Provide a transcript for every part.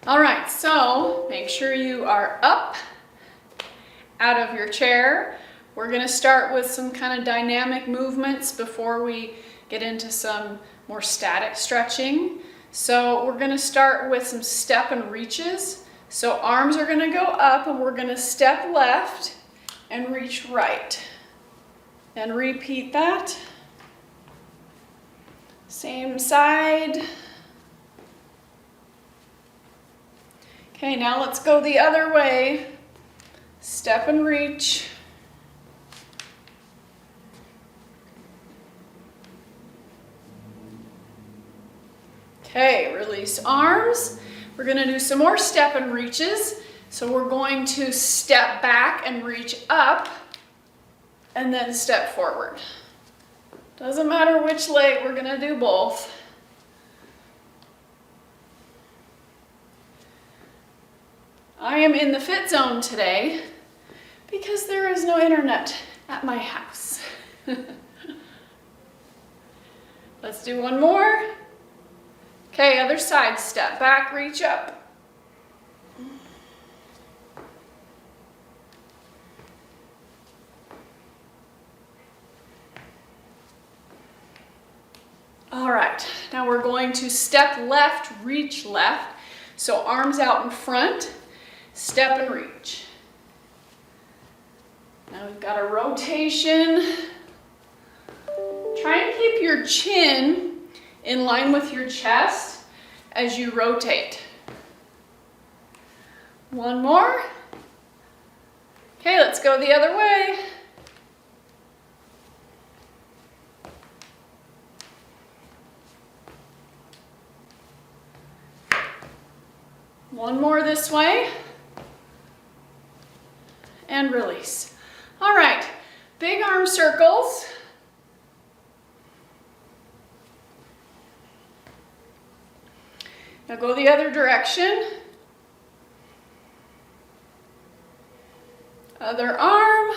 All right, so make sure you are up out of your chair. We're gonna start with some kind of dynamic movements before we get into some more static stretching. So we're gonna start with some step and reaches. So arms are gonna go up and we're gonna step left and reach right. And repeat that. Same side. Okay, now let's go the other way. Step and reach. Okay, release arms. We're gonna do some more step and reaches. So we're going to step back and reach up and then step forward. Doesn't matter which leg, we're gonna do both. I am in the fit zone today because there is no internet at my house. Let's do one more. Okay, other side, step back, reach up. All right, now we're going to step left, reach left. So arms out in front, step and reach. Now we've got a rotation. Try and keep your chin in line with your chest as you rotate. One more. Okay, let's go the other way. One more this way. And release. All right, big arm circles. Now go the other direction. Other arm.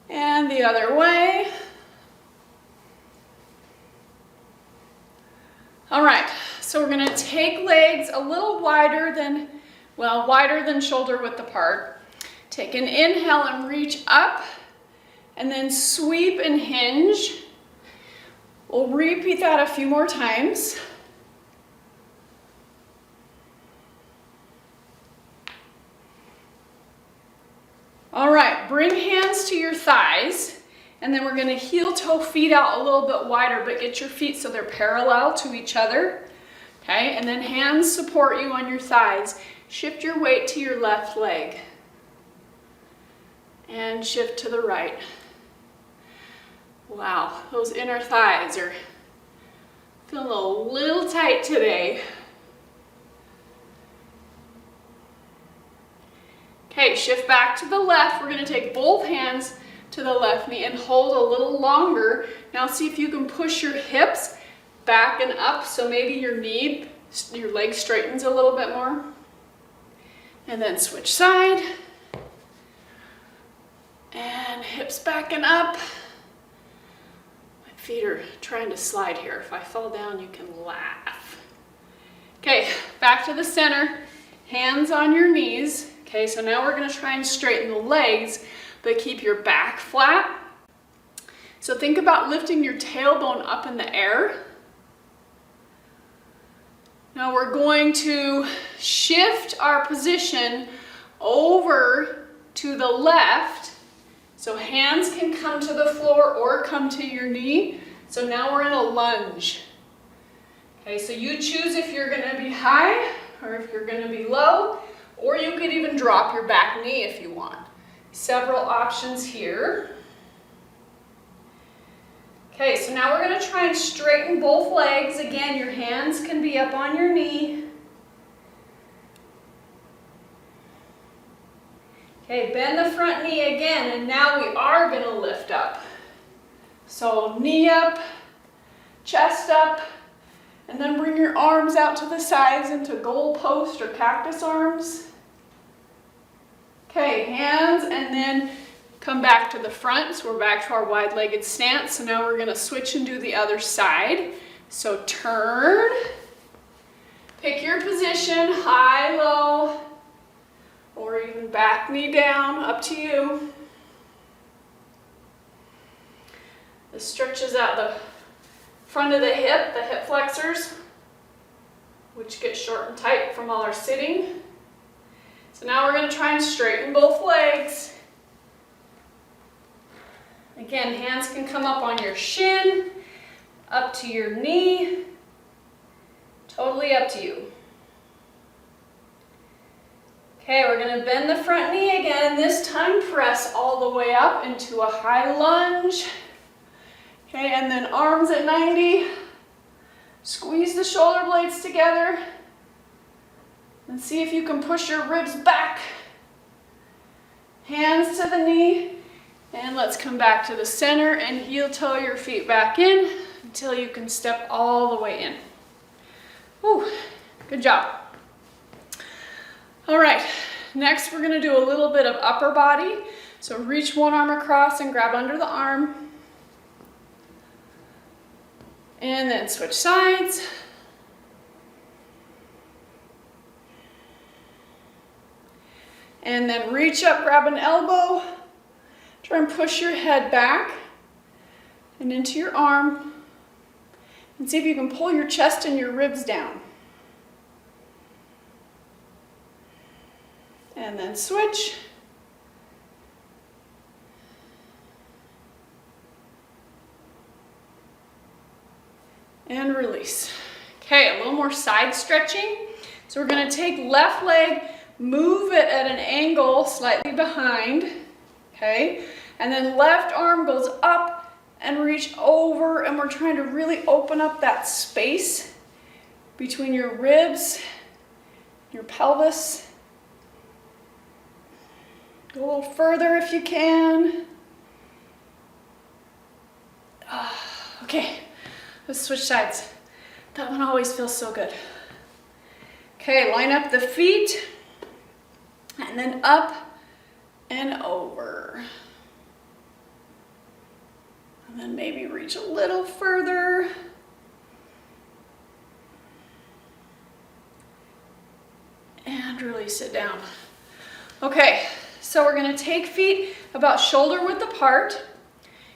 And the other way. All right, so we're gonna take legs a little wider than shoulder width apart. Take an inhale and reach up, and then sweep and hinge. We'll repeat that a few more times. All right, bring hands to your thighs, and then we're gonna heel toe feet out a little bit wider, but get your feet so they're parallel to each other. Okay, and then hands support you on your thighs. Shift your weight to your left leg. And shift to the right. Wow, those inner thighs are feeling a little tight today. Okay, shift back to the left. We're gonna take both hands to the left knee and hold a little longer. Now see if you can push your hips back and up so maybe your leg straightens a little bit more. And then switch side. And hips back and up. My feet are trying to slide here. If I fall down, you can laugh. Okay, back to the center. Hands on your knees. Okay, so now we're gonna try and straighten the legs, but keep your back flat. So think about lifting your tailbone up in the air. Now we're going to shift our position over to the left. So hands can come to the floor or come to your knee. So now we're in a lunge. Okay, so you choose if you're gonna be high or if you're gonna be low, or you could even drop your back knee if you want. Several options here. Okay, so now we're gonna try and straighten both legs. Again, your hands can be up on your knee. Okay, bend the front knee again, and now we are gonna lift up. So knee up, chest up, and then bring your arms out to the sides into goal post or cactus arms. Okay, hands, and then come back to the front. So we're back to our wide-legged stance. So now we're gonna switch and do the other side. So turn, pick your position, high, low, or even back knee down, up to you. This stretches out the front of the hip flexors, which get short and tight from all our sitting. So now we're going to try and straighten both legs. Again, hands can come up on your shin, up to your knee, totally up to you. Okay, we're going to bend the front knee again, and this time press all the way up into a high lunge. Okay, and then arms at 90. Squeeze the shoulder blades together. And see if you can push your ribs back. Hands to the knee. And let's come back to the center and heel toe your feet back in until you can step all the way in. Whew, good job. All right, next we're gonna do a little bit of upper body. So reach one arm across and grab under the arm. And then switch sides. And then reach up, grab an elbow. Try and push your head back and into your arm. And see if you can pull your chest and your ribs down. And then switch. And release. Okay, a little more side stretching. So we're going to take left leg, move it at an angle slightly behind, okay? And then left arm goes up and reach over, and we're trying to really open up that space between your ribs, your pelvis. Go a little further if you can. Okay. Let's switch sides. That one always feels so good. Okay, line up the feet and then up and over. And then maybe reach a little further. And release it down. Okay, so we're going to take feet about shoulder width apart.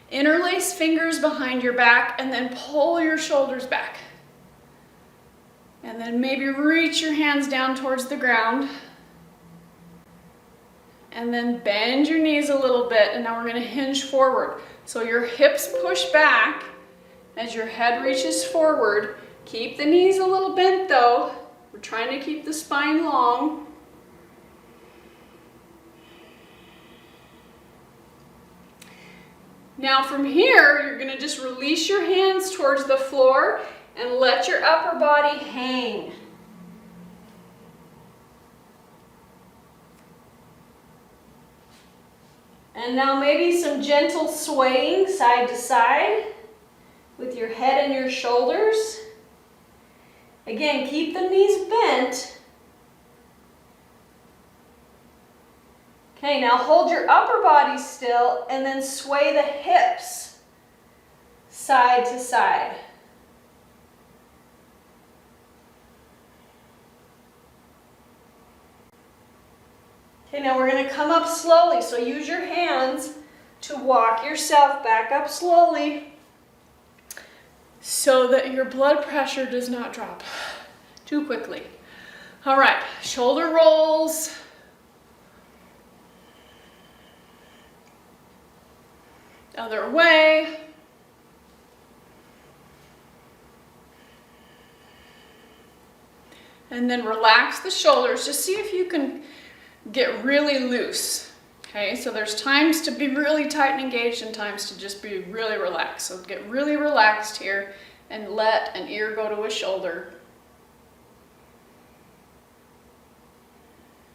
Interlace fingers behind your back and then pull your shoulders back. And then maybe reach your hands down towards the ground. And then bend your knees a little bit, and now we're going to hinge forward. So your hips push back as your head reaches forward. Keep the knees a little bent though. We're trying to keep the spine long. Now from here, you're going to just release your hands towards the floor and let your upper body hang. And now maybe some gentle swaying side to side with your head and your shoulders. Again, keep the knees bent. Okay, now hold your upper body still and then sway the hips side to side. Okay, now we're going to come up slowly, so use your hands to walk yourself back up slowly so that your blood pressure does not drop too quickly. All right, shoulder rolls. Other way. And then relax the shoulders. Just see if you can get really loose. Okay, so there's times to be really tight and engaged and times to just be really relaxed. So get really relaxed here and let an ear go to a shoulder.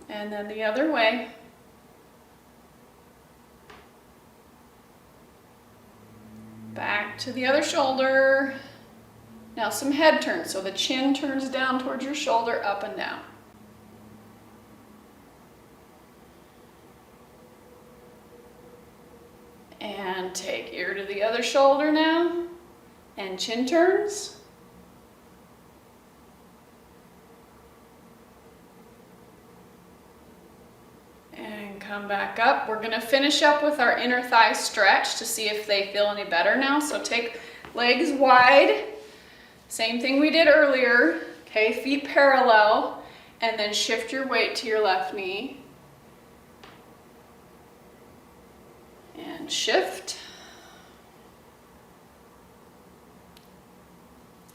And then the other way. Back to the other shoulder. Now some head turns, so the chin turns down towards your shoulder, up and down. And take ear to the other shoulder now, and chin turns. Come back up. We're gonna finish up with our inner thigh stretch to see if they feel any better now. So take legs wide. Same thing we did earlier. Okay, feet parallel, and then shift your weight to your left knee. And shift.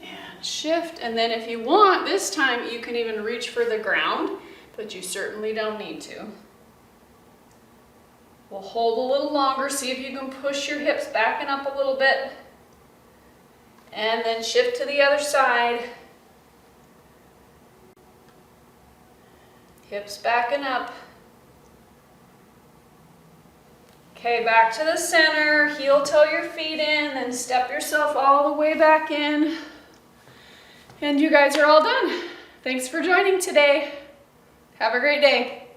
And shift. And then if you want, this time you can even reach for the ground, but you certainly don't need to. We'll hold a little longer. See if you can push your hips back and up a little bit. And then shift to the other side. Hips back and up. Okay, back to the center. Heel toe your feet in, then step yourself all the way back in. And you guys are all done. Thanks for joining today. Have a great day.